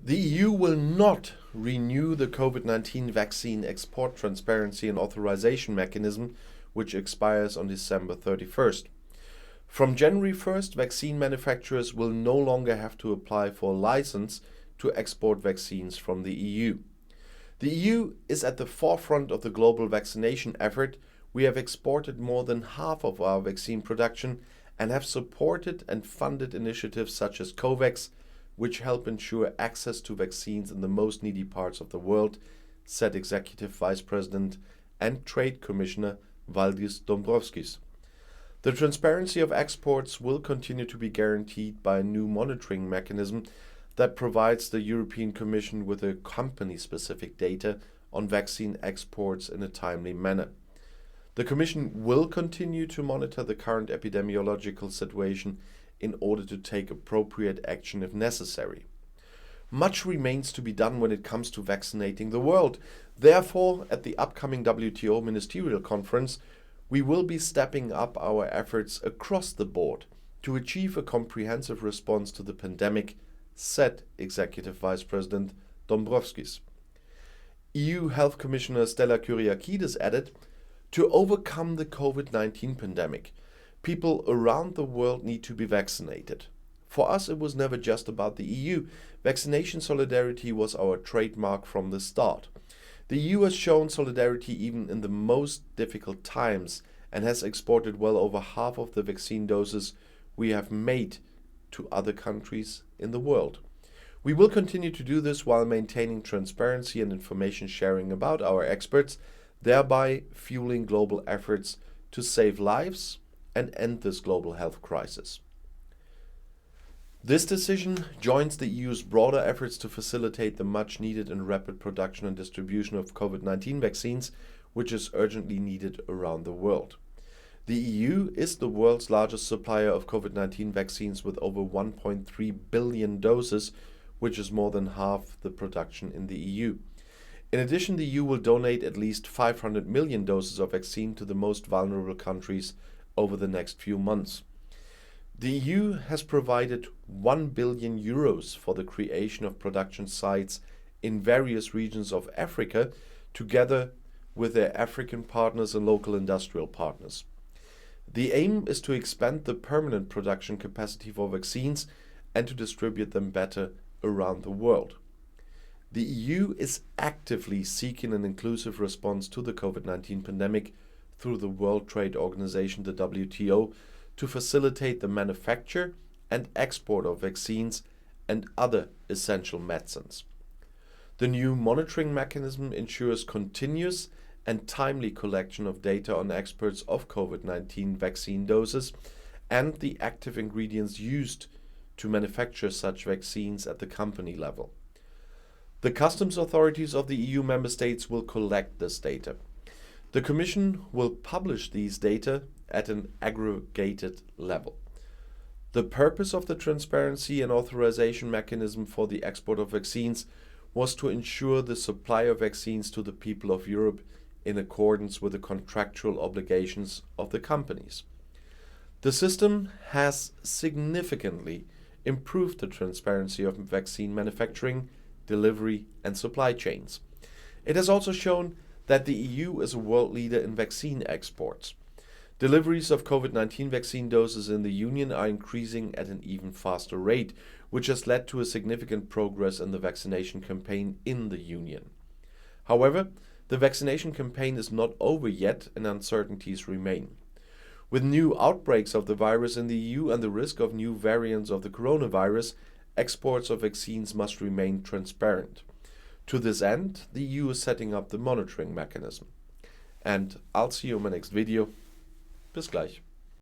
The EU will not renew the COVID-19 vaccine export transparency and authorization mechanism, which expires on December 31st. From January 1st, vaccine manufacturers will no longer have to apply for a license to export vaccines from the EU. The EU is at the forefront of the global vaccination effort. We have exported more than half of our vaccine production and have supported and funded initiatives such as COVAX, which help ensure access to vaccines in the most needy parts of the world, said Executive Vice President and Trade Commissioner Valdis Dombrovskis. The transparency of exports will continue to be guaranteed by a new monitoring mechanism that provides the European Commission with a company-specific data on vaccine exports in a timely manner. The Commission will continue to monitor the current epidemiological situation in order to take appropriate action if necessary. Much remains to be done when it comes to vaccinating the world. Therefore, at the upcoming WTO Ministerial Conference, we will be stepping up our efforts across the board to achieve a comprehensive response to the pandemic, said Executive Vice President Dombrovskis. EU Health Commissioner Stella Kyriakides added, "To overcome the COVID-19 pandemic, people around the world need to be vaccinated. For us, it was never just about the EU. Vaccination solidarity was our trademark from the start. The EU has shown solidarity even in the most difficult times and has exported well over half of the vaccine doses we have made to other countries in the world. We will continue to do this while maintaining transparency and information sharing about our experts, thereby fueling global efforts to save lives and end this global health crisis." This decision joins the EU's broader efforts to facilitate the much needed and rapid production and distribution of COVID-19 vaccines, which is urgently needed around the world. The EU is the world's largest supplier of COVID-19 vaccines with over 1.3 billion doses, which is more than half the production in the EU. In addition, the EU will donate at least 500 million doses of vaccine to the most vulnerable countries over the next few months. The EU has provided 1 billion euros for the creation of production sites in various regions of Africa, together with their African partners and local industrial partners. The aim is to expand the permanent production capacity for vaccines and to distribute them better around the world. The EU is actively seeking an inclusive response to the COVID-19 pandemic through the World Trade Organization, the WTO, to facilitate the manufacture and export of vaccines and other essential medicines. The new monitoring mechanism ensures continuous and timely collection of data on exports of COVID-19 vaccine doses and the active ingredients used to manufacture such vaccines at the company level. The customs authorities of the EU member states will collect this data. The Commission will publish these data at an aggregated level. The purpose of the transparency and authorization mechanism for the export of vaccines was to ensure the supply of vaccines to the people of Europe in accordance with the contractual obligations of the companies. The system has significantly improved the transparency of vaccine manufacturing, delivery, and supply chains. It has also shown that the EU is a world leader in vaccine exports. Deliveries of COVID-19 vaccine doses in the Union are increasing at an even faster rate, which has led to a significant progress in the vaccination campaign in the Union. However, the vaccination campaign is not over yet and uncertainties remain. With new outbreaks of the virus in the EU and the risk of new variants of the coronavirus, exports of vaccines must remain transparent. To this end, the EU is setting up the monitoring mechanism. And I'll see you in my next video. Bis gleich.